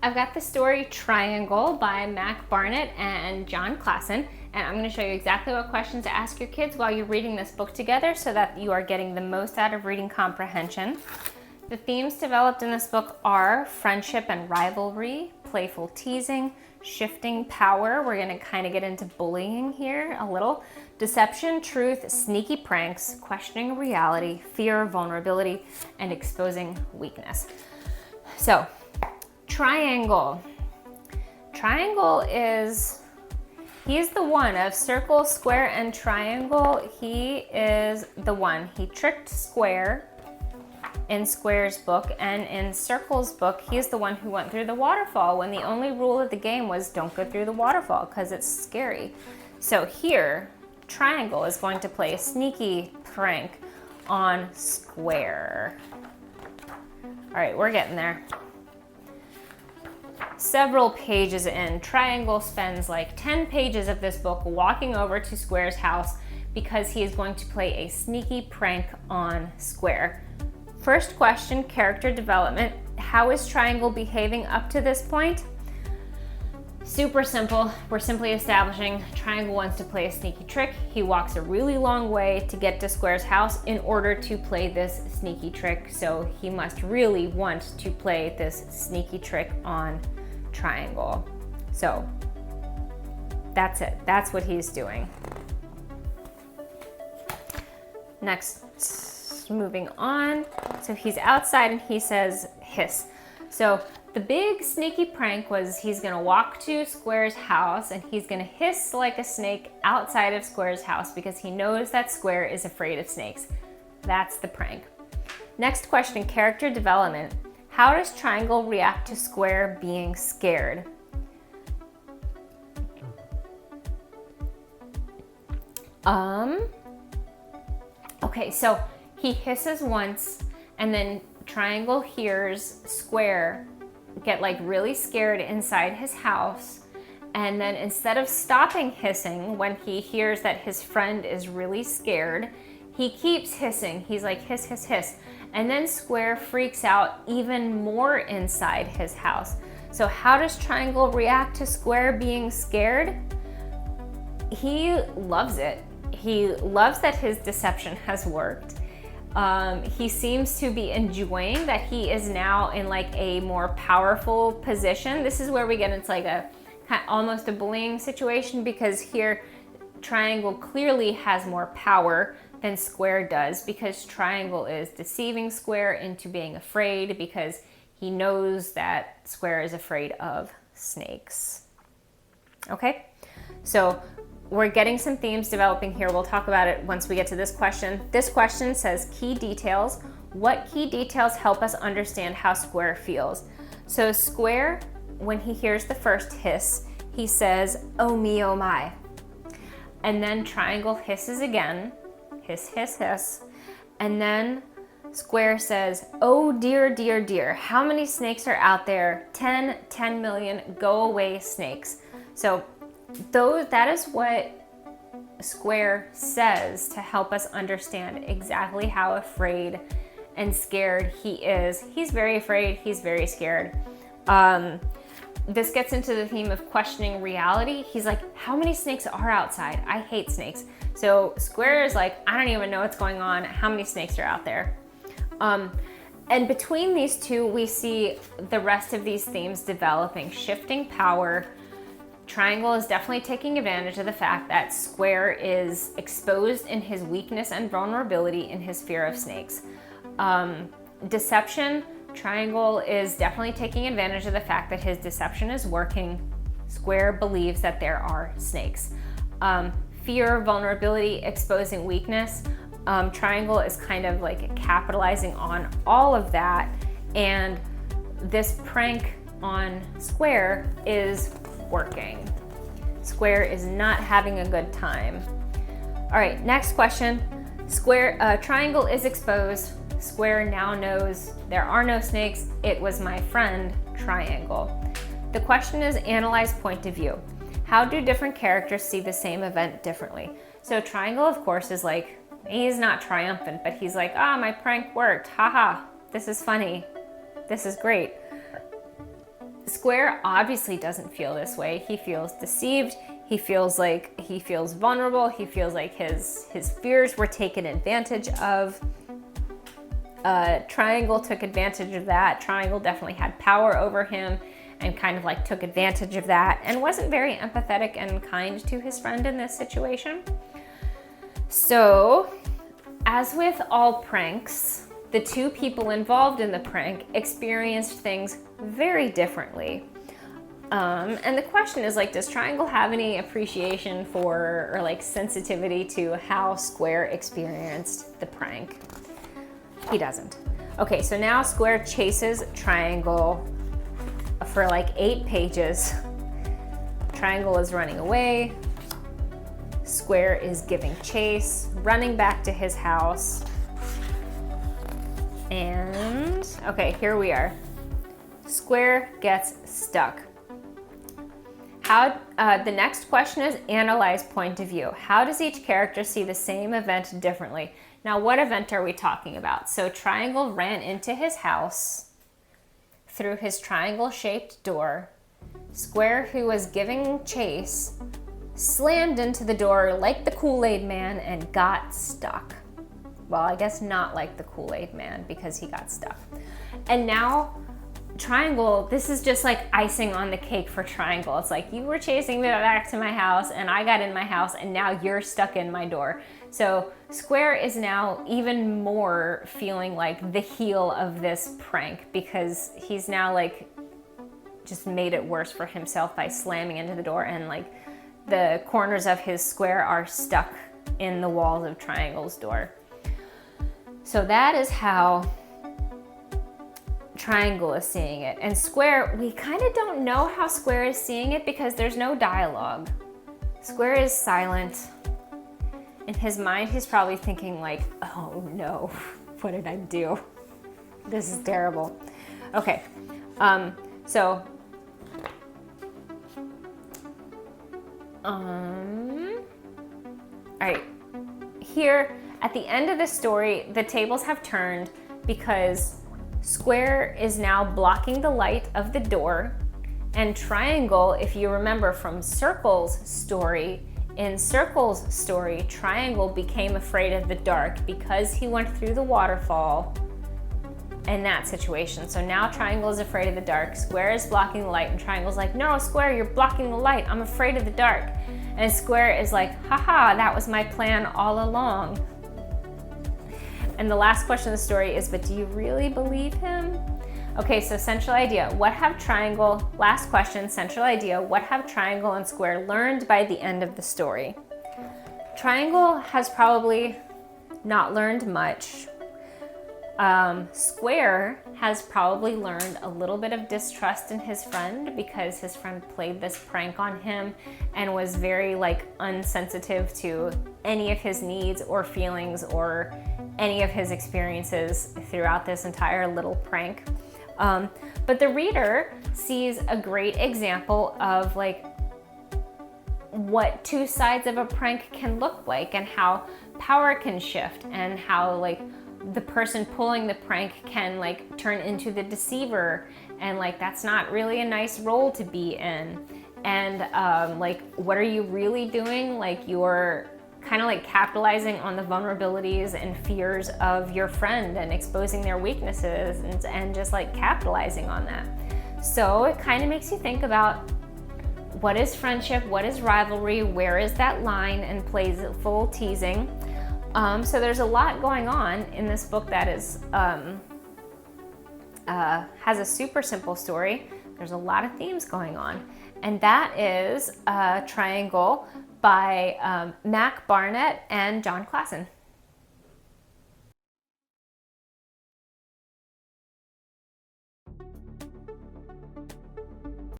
I've got the story Triangle by Mac Barnett and Jon Klassen, and I'm going to show you exactly what questions to ask your kids while you're reading this book together so that you are getting the most out of reading comprehension. The themes developed in this book are friendship and rivalry, playful teasing, shifting power, we're going to kind of get into bullying here a little, deception, truth, sneaky pranks, questioning reality, fear, vulnerability, and exposing weakness. So, Triangle. Triangle is, he's the one of circle, square, and triangle. He is the one. He tricked Square in Square's book, and in Circle's book, he's the one who went through the waterfall when the only rule of the game was don't go through the waterfall because it's scary. So here, Triangle is going to play a sneaky prank on Square. All right, we're getting there. Several pages in, Triangle spends like 10 pages of this book walking over to Square's house because he is going to play a sneaky prank on Square. First question, character development. How is Triangle behaving up to this point? Super simple. We're simply establishing Triangle wants to play a sneaky trick. He walks a really long way to get to Square's house in order to play this sneaky trick. So he must really want to play this sneaky trick on Triangle. So that's it. That's what he's doing. Next, moving on. So he's outside and he says hiss. So the big sneaky prank was he's gonna walk to Square's house and he's gonna hiss like a snake outside of Square's house because he knows that Square is afraid of snakes. That's the prank. Next question, character development. How does Triangle react to Square being scared? Okay, so he hisses once and then Triangle hears Square get like really scared inside his house, and then instead of stopping hissing when he hears that his friend is really scared, he keeps hissing. He's like hiss, hiss, hiss. And then Square freaks out even more inside his house. So how does Triangle react to Square being scared? He loves it. He loves that his deception has worked. He seems to be enjoying that he is now in like a more powerful position. This is where we get into like a almost a bullying situation because here Triangle clearly has more power than Square does because Triangle is deceiving Square into being afraid because he knows that Square is afraid of snakes. Okay, so we're getting some themes developing here. We'll talk about it once we get to this question. This question says key details. What key details help us understand how Square feels? So Square, when he hears the first hiss, he says, oh me, oh my. And then Triangle hisses again, hiss, hiss, hiss. And then Square says, oh dear, dear, dear. How many snakes are out there? 10 million, go away snakes. So that is what Square says to help us understand exactly how afraid and scared he is. He's very afraid, he's very scared. This gets into the theme of questioning reality. He's like, how many snakes are outside? I hate snakes. So Square is like, I don't even know what's going on. How many snakes are out there? And between these two, we see the rest of these themes developing, shifting power. Triangle is definitely taking advantage of the fact that Square is exposed in his weakness and vulnerability in his fear of snakes. Deception, Triangle is definitely taking advantage of the fact that his deception is working. Square believes that there are snakes. Fear, vulnerability, exposing weakness. Triangle is kind of like capitalizing on all of that, and this prank on Square is working. Square is not having a good time. All right, next question. Triangle is exposed. Square now knows there are no snakes. It was my friend, Triangle. The question is analyze point of view. How do different characters see the same event differently? So Triangle, of course, is like, he's not triumphant, but he's like, my prank worked. Haha, this is funny. This is great. Square obviously doesn't feel this way. He feels deceived. He feels vulnerable. He feels like his fears were taken advantage of. Triangle took advantage of that. Triangle definitely had power over him and kind of like took advantage of that and wasn't very empathetic and kind to his friend in this situation. So, as with all pranks, the two people involved in the prank experienced things very differently. And the question is, like, does Triangle have any appreciation for or like sensitivity to how Square experienced the prank? He doesn't. Okay, so now Square chases Triangle for like 8 pages. Triangle is running away. Square is giving chase, running back to his house. And, okay, here we are. Square gets stuck. The next question is analyze point of view. How does each character see the same event differently? Now, what event are we talking about? So Triangle ran into his house through his triangle-shaped door. Square, who was giving chase, slammed into the door like the Kool-Aid Man and got stuck. Well, I guess not like the Kool-Aid Man because he got stuck. And now Triangle, this is just like icing on the cake for Triangle. It's like, you were chasing me back to my house and I got in my house and now you're stuck in my door. So Square is now even more feeling like the heel of this prank because he's now like just made it worse for himself by slamming into the door, and like the corners of his square are stuck in the walls of Triangle's door. So that is how Triangle is seeing it. And Square, we kind of don't know how Square is seeing it because there's no dialogue. Square is silent. In his mind, he's probably thinking like, oh no, what did I do? This is terrible. Okay, all right, here at the end of the story, the tables have turned because Square is now blocking the light of the door, and Triangle, if you remember from Circle's story, in Circle's story, Triangle became afraid of the dark because he went through the waterfall in that situation. So now Triangle is afraid of the dark. Square is blocking the light, and Triangle's like, no, Square, you're blocking the light. I'm afraid of the dark. And Square is like, haha, that was my plan all along. And the last question of the story is, but do you really believe him? Okay, so central idea. What have Triangle, last question, central idea, what have Triangle and Square learned by the end of the story? Triangle has probably not learned much. Square has probably learned a little bit of distrust in his friend because his friend played this prank on him and was very like unsensitive to any of his needs or feelings or any of his experiences throughout this entire little prank. But the reader sees a great example of like what two sides of a prank can look like and how power can shift and how like the person pulling the prank can like turn into the deceiver, and like that's not really a nice role to be in. And like, what are you really doing? Like, you're kind of like capitalizing on the vulnerabilities and fears of your friend and exposing their weaknesses and just like capitalizing on that. So it kind of makes you think about what is friendship, what is rivalry, where is that line, and playful teasing. So there's a lot going on in this book that is has a super simple story. There's a lot of themes going on, and that is Triangle by Mac Barnett and Jon Klassen.